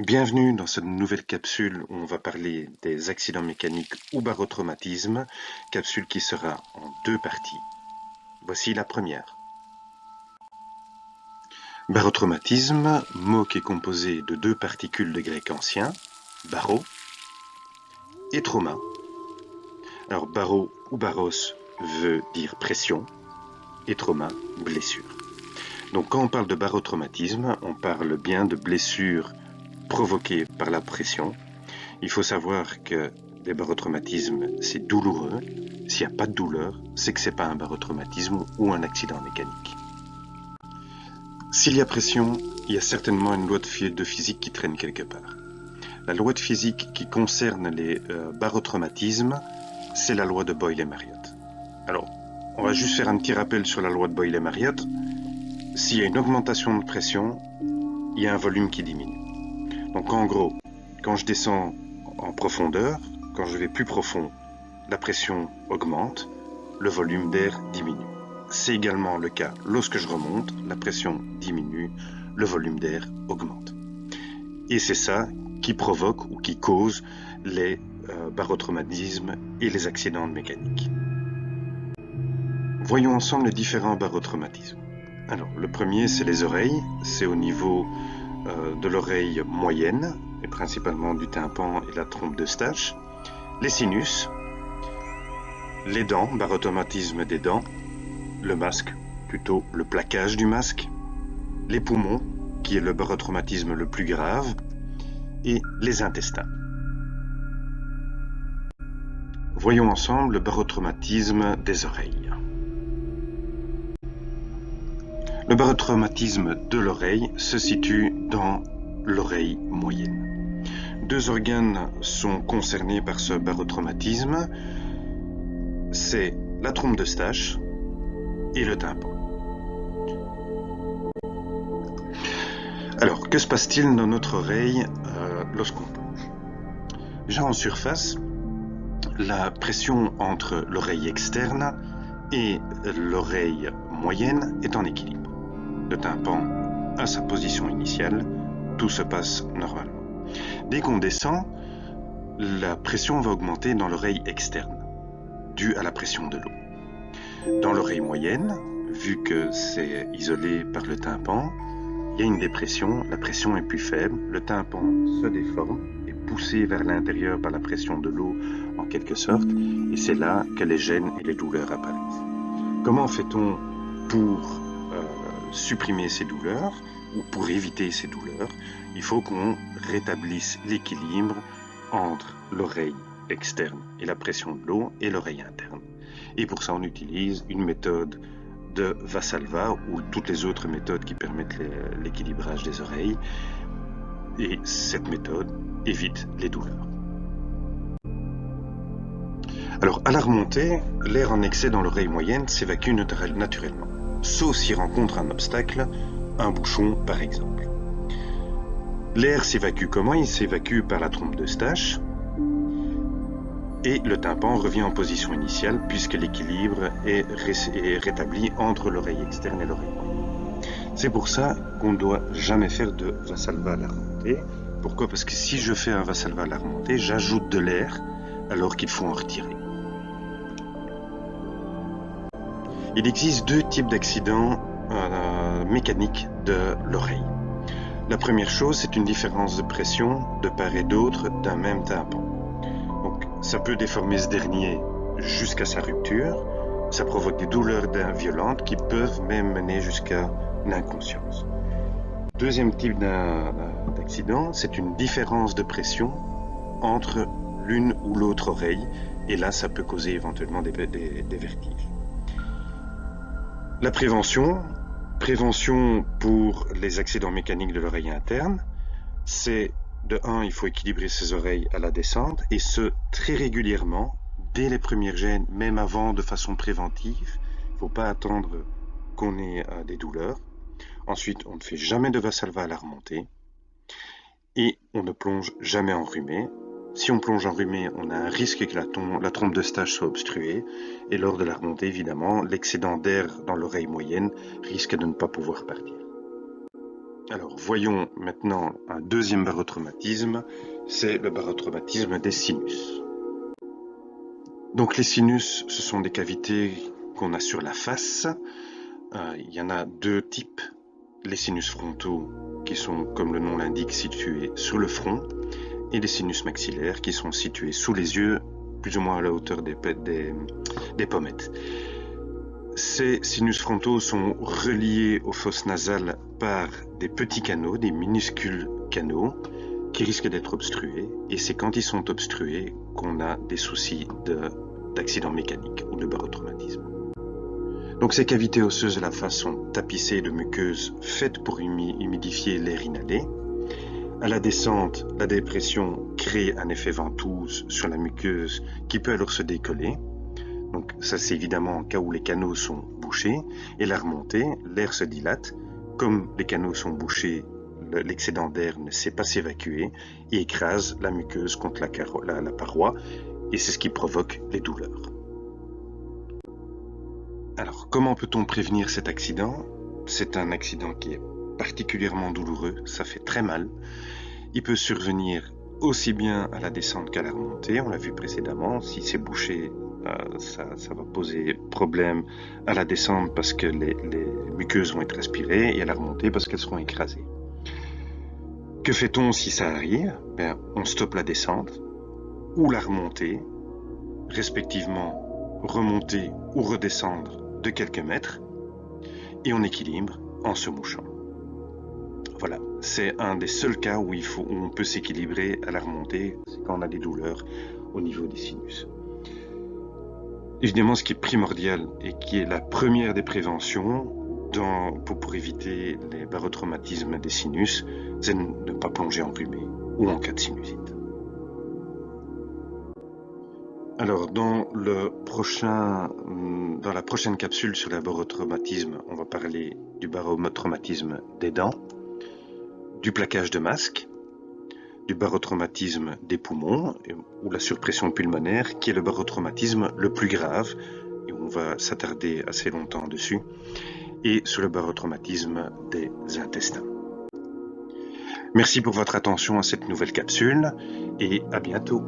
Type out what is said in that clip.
Bienvenue dans cette nouvelle capsule où on va parler des accidents mécaniques ou barotraumatismes, capsule qui sera en deux parties. Voici la première. Barotraumatisme, mot qui est composé de deux particules de grec ancien, baro, et trauma. Alors baro ou baros veut dire pression, et trauma, blessure. Donc quand on parle de barotraumatisme, on parle bien de blessures provoquées par la pression. Il faut savoir que les barotraumatismes, c'est douloureux. S'il n'y a pas de douleur, c'est que ce n'est pas un barotraumatisme ou un accident mécanique. S'il y a pression, il y a certainement une loi de physique qui traîne quelque part. La loi de physique qui concerne les barotraumatismes, c'est la loi de Boyle et Marriott. Alors, on va juste faire un petit rappel sur la loi de Boyle et Marriott. S'il y a une augmentation de pression, il y a un volume qui diminue. Donc en gros, quand je descends en profondeur, quand je vais plus profond, la pression augmente, le volume d'air diminue. C'est également le cas lorsque je remonte, la pression diminue, le volume d'air augmente. Et c'est ça qui provoque ou qui cause les barotraumatismes et les accidents mécaniques. Voyons ensemble les différents barotraumatismes. Alors, le premier, c'est les oreilles. C'est au niveau de l'oreille moyenne, et principalement du tympan et la trompe d'Eustache. Les sinus, les dents, barotraumatisme des dents, le masque, plutôt le plaquage du masque, les poumons, qui est le barotraumatisme le plus grave, et les intestins. Voyons ensemble le barotraumatisme des oreilles. Le barotraumatisme de l'oreille se situe dans l'oreille moyenne. Deux organes sont concernés par ce barotraumatisme, c'est la trompe d'Eustache et le tympan. Alors, que se passe-t-il dans notre oreille lorsqu'on plonge? Déjà en surface, la pression entre l'oreille externe et l'oreille moyenne est en équilibre. Le tympan a sa position initiale, tout se passe normalement. Dès qu'on descend, la pression va augmenter dans l'oreille externe, due à la pression de l'eau. Dans l'oreille moyenne, vu que c'est isolé par le tympan, il y a une dépression, la pression est plus faible, le tympan se déforme, est poussé vers l'intérieur par la pression de l'eau en quelque sorte, et c'est là que les gênes et les douleurs apparaissent. Comment fait-on pour supprimer ces douleurs ou pour éviter ces douleurs? Il faut qu'on rétablisse l'équilibre entre l'oreille externe et la pression de l'eau et l'oreille interne. Et pour ça, on utilise une méthode de Valsalva ou toutes les autres méthodes qui permettent l'équilibrage des oreilles. Et cette méthode évite les douleurs. Alors, à la remontée, l'air en excès dans l'oreille moyenne s'évacue naturellement, sauf s'il rencontre un obstacle, un bouchon par exemple. L'air s'évacue comment? Il s'évacue par la trompe d'Eustache et le tympan revient en position initiale puisque l'équilibre est rétabli entre l'oreille externe et l'oreille moyenne. C'est pour ça qu'on ne doit jamais faire de Valsalva à la remontée. Pourquoi? Parce que si je fais un Valsalva à la remontée, j'ajoute de l'air alors qu'il faut en retirer. Il existe deux types d'accidents mécaniques de l'oreille. La première chose, c'est une différence de pression de part et d'autre d'un même tympan. Donc, ça peut déformer ce dernier jusqu'à sa rupture. Ça provoque des douleurs violentes qui peuvent même mener jusqu'à l'inconscience. Deuxième type d'accident, c'est une différence de pression entre l'une ou l'autre oreille. Et là, ça peut causer éventuellement des vertiges. La prévention pour les accidents mécaniques de l'oreille interne, c'est de 1, il faut équilibrer ses oreilles à la descente, et ce, très régulièrement, dès les premières gênes, même avant, de façon préventive. Il ne faut pas attendre qu'on ait des douleurs. Ensuite, on ne fait jamais de Valsalva à la remontée, et on ne plonge jamais enrhumé. Si on plonge enrhumé, on a un risque que la trompe d'Eustache soit obstruée, et lors de la remontée, évidemment, l'excédent d'air dans l'oreille moyenne risque de ne pas pouvoir partir. Alors, voyons maintenant un deuxième barotraumatisme, c'est le barotraumatisme des sinus. Donc les sinus, ce sont des cavités qu'on a sur la face. Il y en a deux types. Les sinus frontaux, qui sont, comme le nom l'indique, situés sur le front, et les sinus maxillaires, qui sont situés sous les yeux, plus ou moins à la hauteur des pommettes. Ces sinus frontaux sont reliés aux fosses nasales par des petits canaux, des minuscules canaux, qui risquent d'être obstrués, et c'est quand ils sont obstrués qu'on a des soucis d'accident mécanique ou de barotraumatisme. Donc ces cavités osseuses de la face sont tapissées de muqueuses faites pour humidifier l'air inhalé. À la descente, la dépression crée un effet ventouse sur la muqueuse qui peut alors se décoller. Donc ça c'est évidemment en cas où les canaux sont bouchés. Et la remontée, l'air se dilate. Comme les canaux sont bouchés, l'excédent d'air ne sait pas s'évacuer et écrase la muqueuse contre la paroi. Et c'est ce qui provoque les douleurs. Alors, comment peut-on prévenir cet accident? C'est un accident qui est particulièrement douloureux, ça fait très mal. Il peut survenir aussi bien à la descente qu'à la remontée, on l'a vu précédemment. Si c'est bouché, ça va poser problème à la descente parce que les muqueuses vont être aspirées et à la remontée parce qu'elles seront écrasées. Que fait-on si ça arrive? On stoppe la descente ou la remontée, respectivement remonter ou redescendre de quelques mètres, et on équilibre en se mouchant. Voilà, c'est un des seuls cas où on peut s'équilibrer à la remontée, c'est quand on a des douleurs au niveau des sinus. Évidemment, ce qui est primordial et qui est la première des préventions pour éviter les barotraumatismes des sinus, c'est de ne pas plonger enrhumé ou en cas de sinusite. Alors, dans la prochaine capsule sur le barotraumatisme, on va parler du barotraumatisme des dents, du plaquage de masque, du barotraumatisme des poumons ou la surpression pulmonaire, qui est le barotraumatisme le plus grave, et on va s'attarder assez longtemps dessus, et sur le barotraumatisme des intestins. Merci pour votre attention à cette nouvelle capsule, et à bientôt.